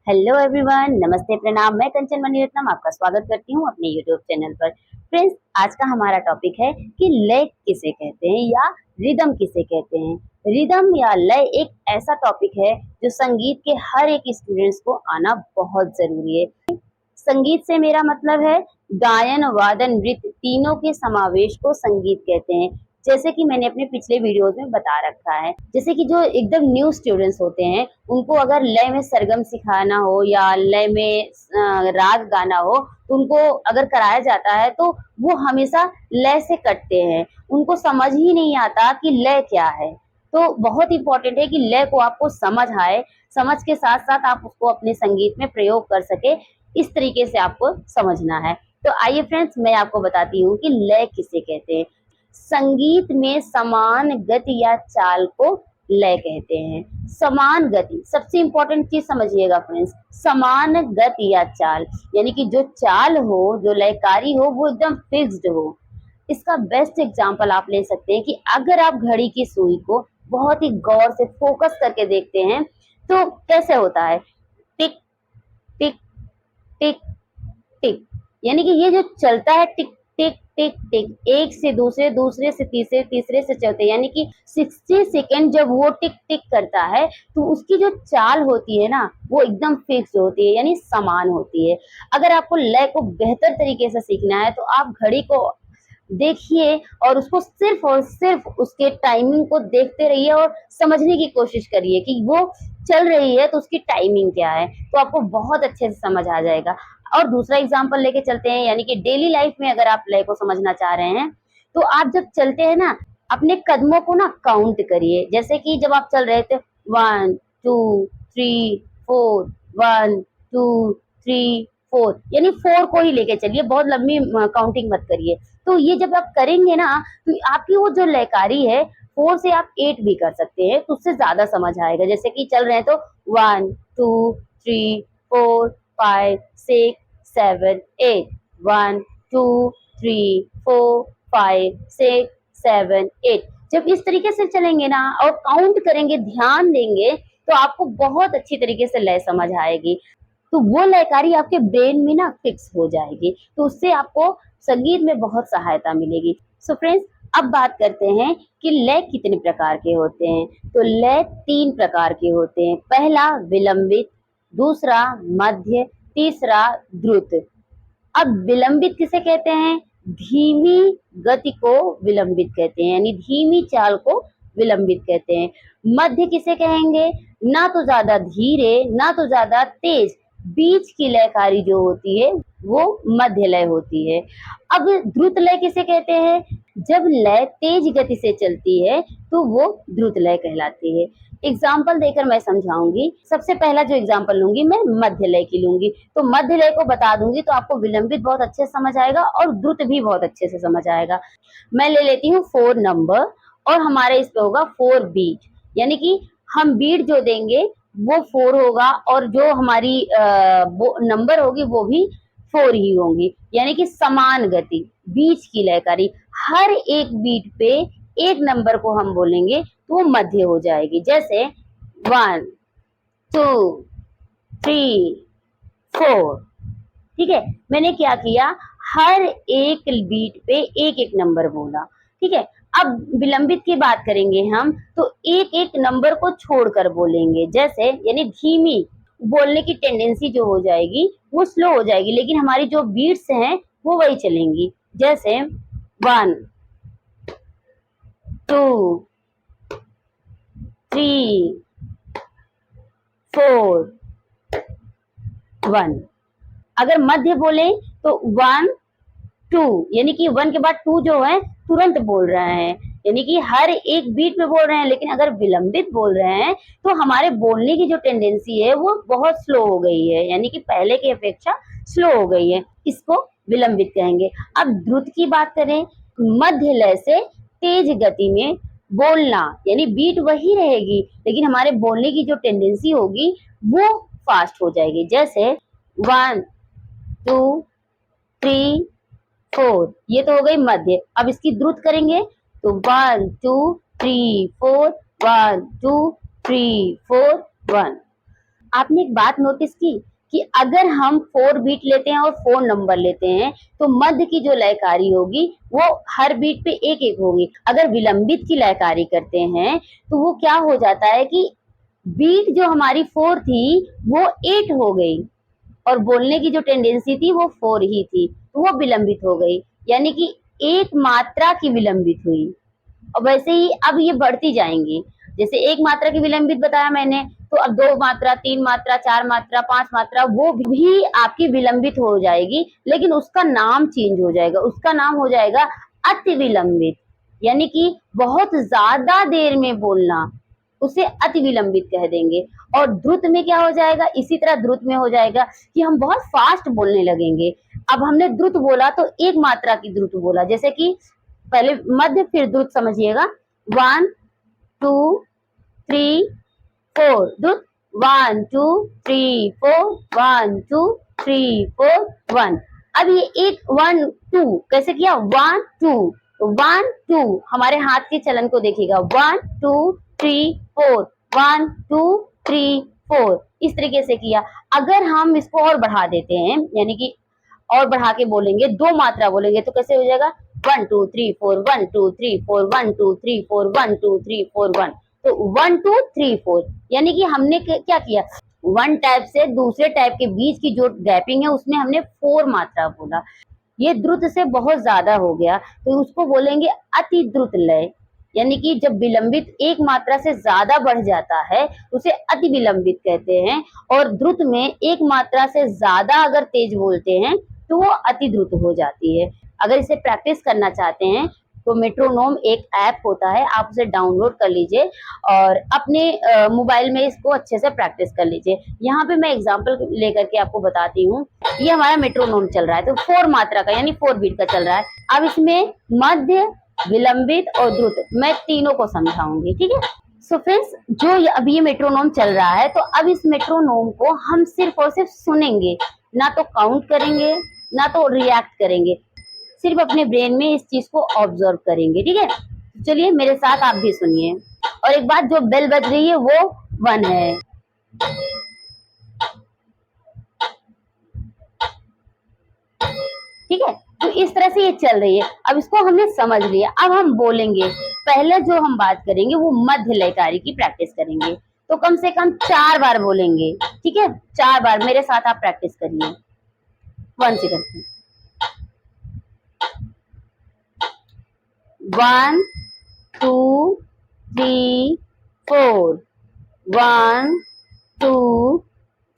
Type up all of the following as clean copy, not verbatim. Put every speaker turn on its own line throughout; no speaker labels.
Hello everyone, नमस्ते, प्रणाम। मैं कंचन मणिरत्नम आपका स्वागत करती हूँ अपने यूट्यूब चैनल पर। फ्रेंड्स, आज का हमारा टॉपिक है कि लय किसे कहते हैं या रिदम किसे कहते हैं। रिदम या लय एक ऐसा टॉपिक है जो संगीत के हर एक स्टूडेंट्स को आना बहुत जरूरी है। संगीत से मेरा मतलब है गायन, वादन, नृत्य तीनों के समावेश को संगीत कहते हैं। जैसे कि मैंने अपने पिछले वीडियोस में बता रखा है, जैसे कि जो एकदम न्यू स्टूडेंट्स होते हैं उनको अगर लय में सरगम सिखाना हो या लय में राग गाना हो तो उनको अगर कराया जाता है तो वो हमेशा लय से कटते हैं। उनको समझ ही नहीं आता कि लय क्या है। तो बहुत इंपॉर्टेंट है कि लय को आपको समझ आए, समझ के साथ साथ आप उसको अपने संगीत में प्रयोग कर सके। इस तरीके से आपको समझना है। तो आइए फ्रेंड्स, मैं आपको बताती हूँ कि लय किसे कहते हैं। संगीत में समान गति या चाल को लय कहते हैं। समान गति, सबसे इंपॉर्टेंट चीज समझिएगा फ्रेंड्स, समान गति या चाल, यानी कि जो चाल हो, जो लयकारी हो, वो एकदम फिक्स्ड हो। इसका बेस्ट एग्जांपल आप ले सकते हैं कि अगर आप घड़ी की सुई को बहुत ही गौर से फोकस करके देखते हैं तो कैसे होता है, टिक टिक टिक टिक, यानी कि ये जो चलता है टिक टिक टिक टिक, एक से दूसरे, दूसरे से तीसरे, तीसरे से चौथे, यानी कि 60 सेकेंड जब वो टिक टिक करता है तो उसकी जो चाल होती है ना वो एकदम फिक्स होती है, यानी समान होती है। अगर आपको लय को बेहतर तरीके से सीखना है तो आप घड़ी को देखिए और उसको सिर्फ और सिर्फ उसके टाइमिंग को देखते रहिए और समझने की कोशिश करिए कि वो चल रही है तो उसकी टाइमिंग क्या है, तो आपको बहुत अच्छे से समझ आ जाएगा। और दूसरा एग्जांपल लेके चलते हैं, यानी कि डेली लाइफ में अगर आप लय को समझना चाह रहे हैं तो आप जब चलते हैं ना, अपने कदमों को ना काउंट करिए। जैसे कि जब आप चल रहे थे 1 2 3 4, 1 2 3 4, यानी 4 को ही लेके चलिए, बहुत लंबी काउंटिंग मत करिए। तो ये जब आप करेंगे ना तो आपकी वो जो लयकारी है 4 से आप 8 भी कर सकते हैं, तो उससे ज्यादा समझ आएगा। जैसे कि चल रहे हैं तो 1 2 3 4 5 6 7 8, 1 2 3 4 5 6 7 8, जब इस तरीके से चलेंगे ना और काउंट करेंगे, ध्यान देंगे, तो आपको बहुत अच्छी तरीके से लय समझ आएगी। तो वो लयकारी आपके ब्रेन में ना फिक्स हो जाएगी, तो उससे आपको संगीत में बहुत सहायता मिलेगी। सो फ्रेंड्स, अब बात करते हैं कि लय कितने प्रकार के होते हैं। तो लय 3 प्रकार के होते हैं। पहला विलंबित, दूसरा मध्य, तीसरा द्रुत। अब विलंबित किसे कहते हैं? धीमी गति को विलंबित कहते हैं, यानी धीमी चाल को विलंबित कहते हैं। मध्य किसे कहेंगे? ना तो ज्यादा धीरे ना तो ज्यादा तेज, बीच की लयकारी जो होती है वो मध्य लय होती है। अब द्रुत लय किसे कहते हैं? जब लय तेज गति से चलती है तो वो द्रुत लय कहलाती है। एग्जाम्पल देकर मैं समझाऊंगी। सबसे पहला जो एग्जाम्पल लूंगी मैं मध्य लय की लूंगी। तो मध्य लय को बता दूंगी तो आपको विलंबित बहुत अच्छे से समझ आएगा और द्रुत भी बहुत अच्छे से समझ आएगा। मैं ले लेती हूँ 4 नंबर और हमारे इस पे होगा 4 बीट, यानी कि हम बीट जो देंगे वो 4 होगा और जो हमारी नंबर होगी वो भी 4 ही होंगी, यानी कि समान गति, बीच की लयकारी। हर एक बीट पे एक नंबर को हम बोलेंगे तो वो मध्य हो जाएगी। जैसे 1 2 3 4, ठीक है। मैंने क्या किया, हर एक बीट पे एक एक नंबर बोला, ठीक है। अब विलंबित की बात करेंगे हम तो एक एक नंबर को छोड़कर बोलेंगे। जैसे यानी धीमी बोलने की टेंडेंसी जो हो जाएगी वो स्लो हो जाएगी, लेकिन हमारी जो बीट्स हैं वो वही चलेंगी। जैसे 1 2 3 4 1। अगर मध्य बोले तो 1 2, यानी कि 1 के बाद 2 जो है तुरंत बोल रहे हैं, यानी कि हर एक बीट में बोल रहे हैं। लेकिन अगर विलंबित बोल रहे हैं तो हमारे बोलने की जो टेंडेंसी है वो बहुत स्लो हो गई है, यानी कि पहले की अपेक्षा स्लो हो गई है, इसको विलंबित कहेंगे। अब द्रुत की बात करें, मध्य लय से तेज गति में बोलना, यानी बीट वही रहेगी लेकिन हमारे बोलने की जो टेंडेंसी होगी वो फास्ट हो जाएगी। जैसे 1 2 3 4, ये तो हो गई मध्य। अब इसकी द्रुत करेंगे तो 1 2 3 4, 1 2 3 4 1। आपने एक बात नोटिस की कि अगर हम 4 बीट लेते हैं और 4 नंबर लेते हैं तो मध्य की जो लयकारी होगी वो हर बीट पे एक एक होगी। अगर विलंबित की लयकारी करते हैं तो वो क्या हो जाता है कि बीट जो हमारी 4 थी वो 8 हो गई और बोलने की जो टेंडेंसी थी वो 4 ही थी, तो वो विलंबित हो गई, यानी कि एक मात्रा की विलंबित हुई। और वैसे ही अब ये बढ़ती जाएंगी, जैसे एक मात्रा की विलंबित बताया मैंने, तो अब 2 मात्रा, 3 मात्रा, 4 मात्रा, 5 मात्रा वो भी आपकी विलंबित हो जाएगी, लेकिन उसका नाम चेंज हो जाएगा, उसका नाम हो जाएगा अति विलंबित, यानी कि बहुत ज्यादा देर में बोलना, उसे अति विलंबित कह देंगे। और द्रुत में क्या हो जाएगा, इसी तरह द्रुत में हो जाएगा कि हम बहुत फास्ट बोलने लगेंगे। अब हमने द्रुत बोला तो एक मात्रा की द्रुत बोला, जैसे कि पहले मध्य फिर द्रुत समझिएगा, 1 2 3 4 द्रुत, 1 2 3 4 1 2 3 4 1। अब ये एक 1 2 कैसे किया, 1 2 1 2, हमारे हाथ के चलन को देखिएगा, 1 2 3 4 1 2 3 4, इस तरीके से किया। अगर हम इसको और बढ़ा देते हैं, यानी कि और बढ़ा के बोलेंगे, 2 मात्रा बोलेंगे तो कैसे हो जाएगा, 1 2 3 4 1 2 3 4 1 2 3 4 1 2 3 4 1। तो 1 2 3 4, यानी कि हमने क्या किया, वन टाइप से दूसरे टाइप के बीच की जो गैपिंग है उसमें हमने 4 मात्रा बोला। ये द्रुत से बहुत ज्यादा हो गया तो उसको बोलेंगे अति द्रुत लय, यानी कि जब विलंबित एक मात्रा से ज्यादा बढ़ जाता है उसे अति विलंबित कहते हैं। और द्रुत में एक मात्रा से ज्यादा अगर तेज बोलते हैं तो वो अति द्रुत हो जाती है। अगर इसे प्रैक्टिस करना चाहते हैं तो मेट्रोनोम एक ऐप होता है, आप उसे डाउनलोड कर लीजिए और अपने मोबाइल में इसको अच्छे से प्रैक्टिस कर लीजिए। यहाँ पे मैं एग्जांपल लेकर के आपको बताती हूँ। ये हमारा मेट्रोनोम चल रहा है तो 4 मात्रा का यानी 4 बीट का चल रहा है। अब इसमें मध्य, विलंबित और द्रुत मैं तीनों को समझाऊंगी, ठीक है। सो फ्रेंड्स, जो अब ये मेट्रोनोम चल रहा है तो अब इस मेट्रोनोम को हम सिर्फ और सिर्फ सुनेंगे, ना तो काउंट करेंगे ना तो रिएक्ट करेंगे, सिर्फ अपने ब्रेन में इस चीज को ऑब्जर्व करेंगे, ठीक है। चलिए मेरे साथ आप भी सुनिए। और एक बात, जो बेल बज रही है वो 1 है, ठीक है। तो इस तरह से ये चल रही है। अब इसको हमने समझ लिया, अब हम बोलेंगे। पहले जो हम बात करेंगे वो मध्य लयकारी की प्रैक्टिस करेंगे, तो कम से कम 4 बार बोलेंगे, ठीक है। 4 बार मेरे साथ आप प्रैक्टिस करिए। 1 सेकंड, 1 2 3 4 1 2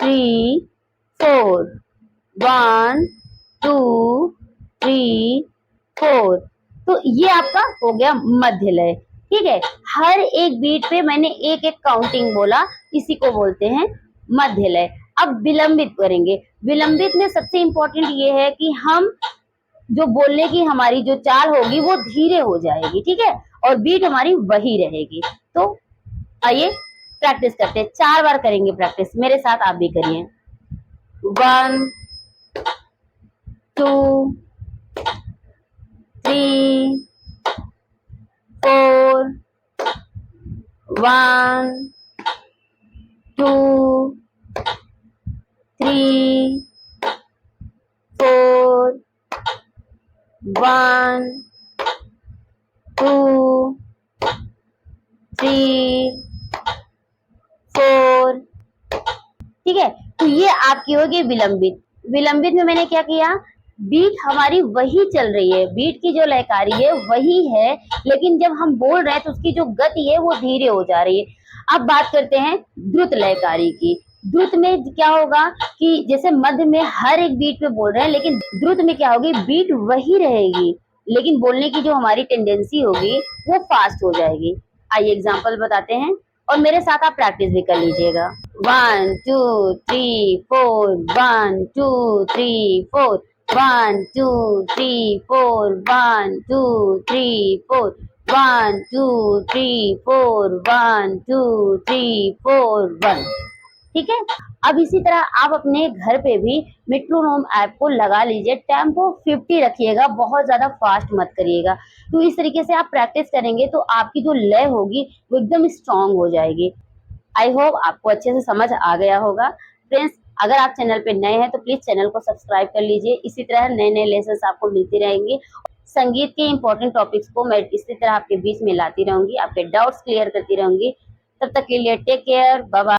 3 4 1 2 3 4। तो ये आपका हो गया मध्य लय, ठीक है। हर एक बीट पे मैंने एक एक काउंटिंग बोला, इसी को बोलते हैं मध्य लय। अब विलंबित करेंगे। विलंबित में सबसे इंपॉर्टेंट ये है कि हम जो बोलने की हमारी जो चाल होगी वो धीरे हो जाएगी, ठीक है, और बीट हमारी वही रहेगी। तो आइए प्रैक्टिस करते हैं, 4 बार करेंगे प्रैक्टिस, मेरे साथ आप भी करिए। 1 2 3 4 1 2 3 4 1 2 3 4, ठीक है। तो ये आपकी होगी विलंबित। विलंबित में मैंने क्या किया, बीट हमारी वही चल रही है, बीट की जो लयकारी है वही है, लेकिन जब हम बोल रहे हैं तो उसकी जो गति है वो धीरे हो जा रही है। अब बात करते हैं द्रुत लयकारी की। द्रुत में क्या होगा कि जैसे मध्य में हर एक बीट पे बोल रहे हैं, लेकिन द्रुत में क्या होगी, बीट वही रहेगी लेकिन बोलने की जो हमारी टेंडेंसी होगी वो फास्ट हो जाएगी। आइए एग्जाम्पल बताते हैं और मेरे साथ आप प्रैक्टिस भी कर लीजिएगा। 1 2 3 4 1 2 3 4 1 2 3 4 1 2 3 4 1 2 3 4 1 2 3 4 1, ठीक है। अब इसी तरह आप अपने घर पे भी मेट्रोनोम ऐप को लगा लीजिए, टेम्पो 50 रखिएगा, बहुत ज्यादा फास्ट मत करिएगा। तो इस तरीके से आप प्रैक्टिस करेंगे तो आपकी जो लय होगी वो एकदम स्ट्रांग हो जाएगी। आई होप आपको अच्छे से समझ आ गया होगा। फ्रेंड्स, अगर आप चैनल पे नए हैं तो प्लीज चैनल को सब्सक्राइब कर लीजिए। इसी तरह नए नए लेसन आपको मिलते रहेंगे। संगीत के इंपॉर्टेंट टॉपिक्स को मैं इसी तरह आपके बीच में लाती रहूंगी, आपके डाउट्स क्लियर करती रहूंगी। तब तक के लिए टेक केयर, बाय बाय।